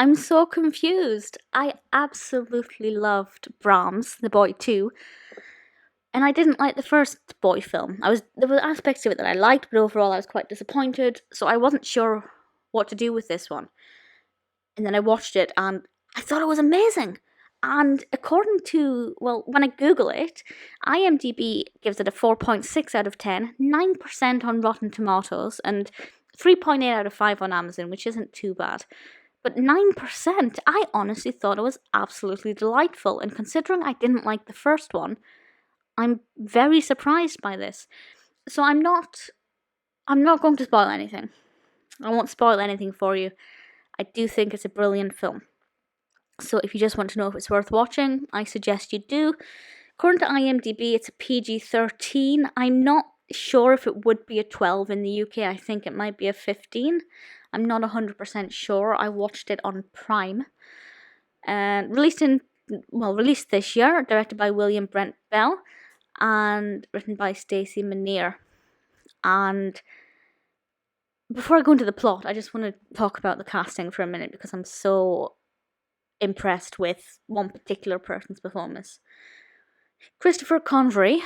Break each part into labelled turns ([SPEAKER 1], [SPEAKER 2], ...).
[SPEAKER 1] I'm so confused. I absolutely loved Brahms, the Boy II, and I didn't like the first Boy film. There were aspects of it that I liked, but overall I was quite disappointed, so I wasn't sure what to do with this one. And then I watched it and I thought it was amazing. And according to, well, when I Google it, IMDb gives it a 4.6 out of 10, 9% on Rotten Tomatoes, and 3.8 out of 5 on Amazon, which isn't too bad. But 9%, I honestly thought it was absolutely delightful. And considering I didn't like the first one, I'm very surprised by this. So I'm not going to spoil anything. I won't spoil anything for you. I do think it's a brilliant film. So if you just want to know if it's worth watching, I suggest you do. According to IMDb, it's a PG-13. I'm not sure if it would be a 12 in the UK. I think it might be a 15. I'm not 100% sure. I watched it on Prime. And released this year, directed by William Brent Bell, and written by Stacey Menear. And before I go into the plot, I just want to talk about the casting for a minute because I'm so impressed with one particular person's performance. Christopher Convery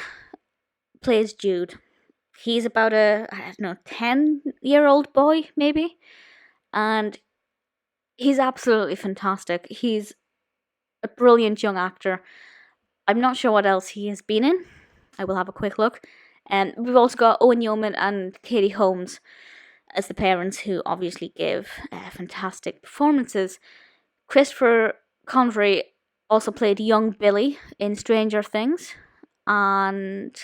[SPEAKER 1] plays Jude. He's about a 10-year-old boy, maybe. And he's absolutely fantastic. He's a brilliant young actor. I'm not sure what else he has been in. I will have a quick look. And we've also got Owain Yeoman and Katie Holmes as the parents, who obviously give fantastic performances. Christopher Convery also played young Billy in Stranger Things, and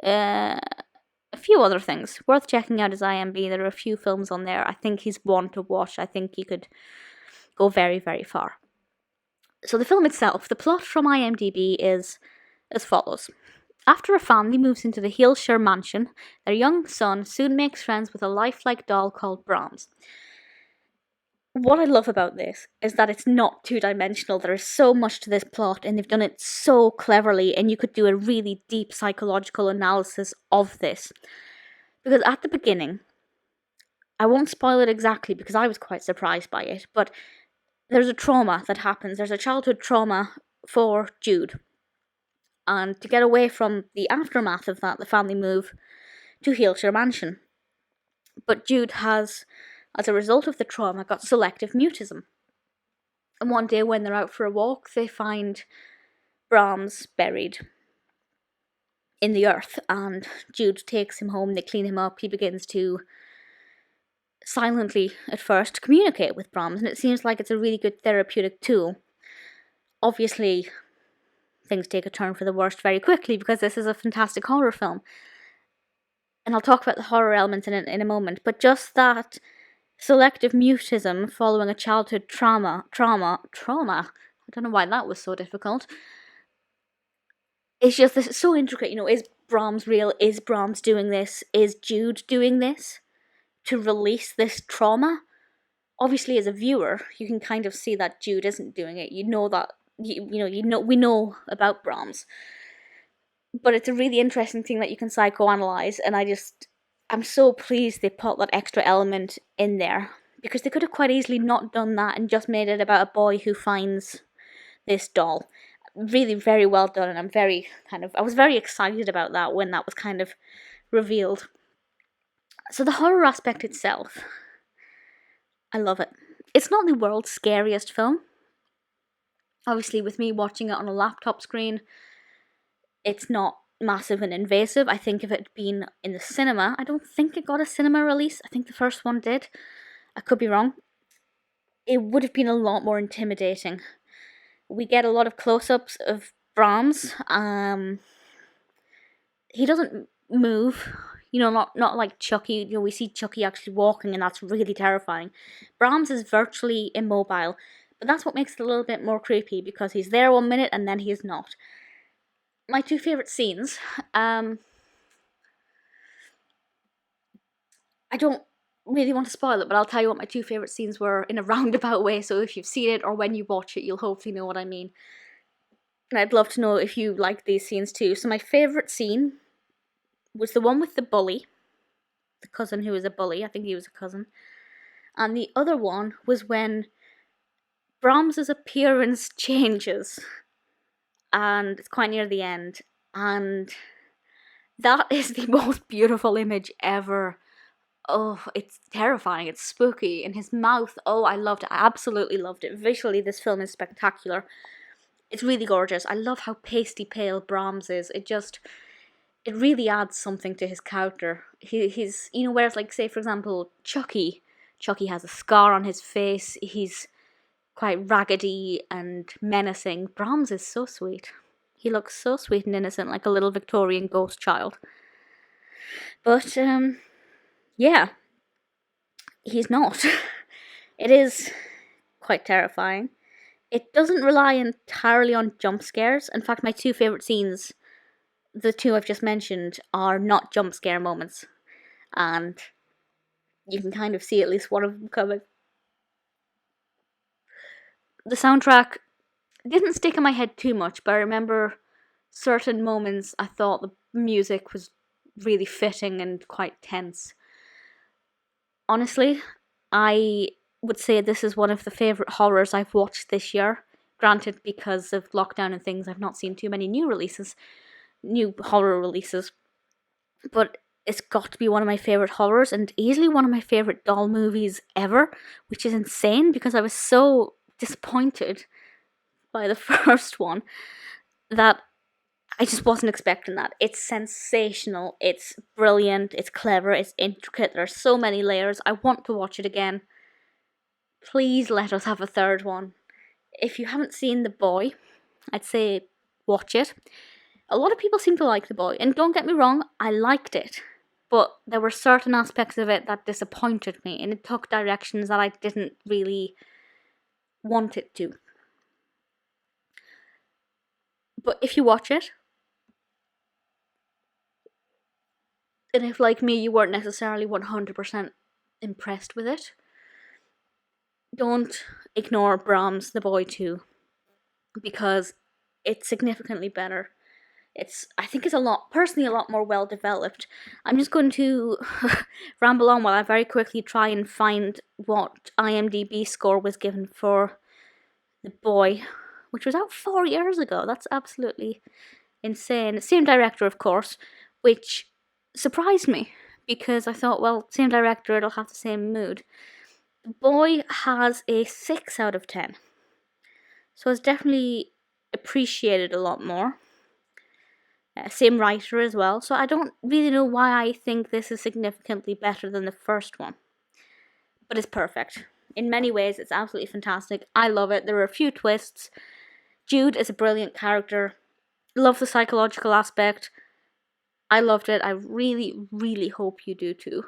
[SPEAKER 1] a few other things. Worth checking out his IMDb. There are a few films on there. I think he's one to watch. I think he could go very, very far. So the film itself, the plot from IMDb is as follows. After a family moves into the Hillshire mansion, their young son soon makes friends with a lifelike doll called Brahms. What I love about this is that it's not two-dimensional. There is so much to this plot, and they've done it so cleverly, and you could do a really deep psychological analysis of this. Because at the beginning, I won't spoil it exactly because I was quite surprised by it, but there's a trauma that happens. There's a childhood trauma for Jude. And to get away from the aftermath of that, the family move to Hillshire Mansion. But Jude has, as a result of the trauma, got selective mutism. And one day when they're out for a walk, they find Brahms buried in the earth. And Jude takes him home, they clean him up, he begins to silently, at first, communicate with Brahms. And it seems like it's a really good therapeutic tool. Obviously, things take a turn for the worst very quickly because this is a fantastic horror film. And I'll talk about the horror elements in a moment, but just that selective mutism following a childhood trauma, I don't know why that was so difficult. It's just this, it's so intricate, is Brahms real? Is Brahms doing this? Is Jude doing this to release this trauma? Obviously, as a viewer, you can kind of see that Jude isn't doing it. You know that, we know about Brahms. But it's a really interesting thing that you can psychoanalyze, and I'm so pleased they put that extra element in there, because they could have quite easily not done that and just made it about a boy who finds this doll. Really very well done, and I was very excited about that when that was kind of revealed. So the horror aspect itself, I love it. It's not the world's scariest film. Obviously, with me watching it on a laptop screen, it's not massive and invasive. I think if it had been in the cinema, I don't think it got a cinema release. I think the first one did. I could be wrong. It would have been a lot more intimidating. We get a lot of close-ups of Brahms. He doesn't move. Not like Chucky. We see Chucky actually walking, and that's really terrifying. Brahms is virtually immobile, but that's what makes it a little bit more creepy, because he's there 1 minute and then he is not. My two favourite scenes, I don't really want to spoil it, but I'll tell you what my two favourite scenes were in a roundabout way, so if you've seen it or when you watch it, you'll hopefully know what I mean. And I'd love to know if you like these scenes too. So my favourite scene was the one with the bully, the cousin who was a bully. I think he was a cousin. And the other one was when Brahms's appearance changes, and it's quite near the end, and that is the most beautiful image ever. Oh, it's terrifying, it's spooky, and his mouth, oh, I loved it, I absolutely loved it. Visually, this film is spectacular. It's really gorgeous. I love how pasty pale Brahms is. It really adds something to his character. He's, whereas, like, say, for example, Chucky has a scar on his face, he's quite raggedy and menacing. Brahms is so sweet. He looks so sweet and innocent, like a little Victorian ghost child. But, yeah, he's not. It is quite terrifying. It doesn't rely entirely on jump scares. In fact, my two favourite scenes, the two I've just mentioned, are not jump scare moments. And you can kind of see at least one of them coming. The soundtrack didn't stick in my head too much, but I remember certain moments I thought the music was really fitting and quite tense. Honestly, I would say this is one of the favourite horrors I've watched this year. Granted, because of lockdown and things, I've not seen too many new horror releases. But it's got to be one of my favourite horrors, and easily one of my favourite doll movies ever, which is insane because I was so disappointed by the first one that I just wasn't expecting that. It's sensational, it's brilliant, it's clever, it's intricate, there are so many layers. I want to watch it again. Please let us have a third one. If you haven't seen The Boy, I'd say watch it. A lot of people seem to like The Boy, and don't get me wrong, I liked it. But there were certain aspects of it that disappointed me, and it took directions that I didn't really want it to. But if you watch it, and if, like me, you weren't necessarily 100% impressed with it, don't ignore Brahms The Boy II, because it's significantly better. I think it's a lot more well developed. I'm just going to ramble on while I very quickly try and find what IMDb score was given for The Boy, which was out 4 years ago. That's absolutely insane. Same director, of course, which surprised me because I thought, well, same director, it'll have the same mood. The Boy has a 6 out of 10. So it's definitely appreciated a lot more. Same writer as well, so I don't really know why I think this is significantly better than the first one. But it's perfect. In many ways, it's absolutely fantastic. I love it. There are a few twists. Jude is a brilliant character. Love the psychological aspect. I loved it. I really, really hope you do too.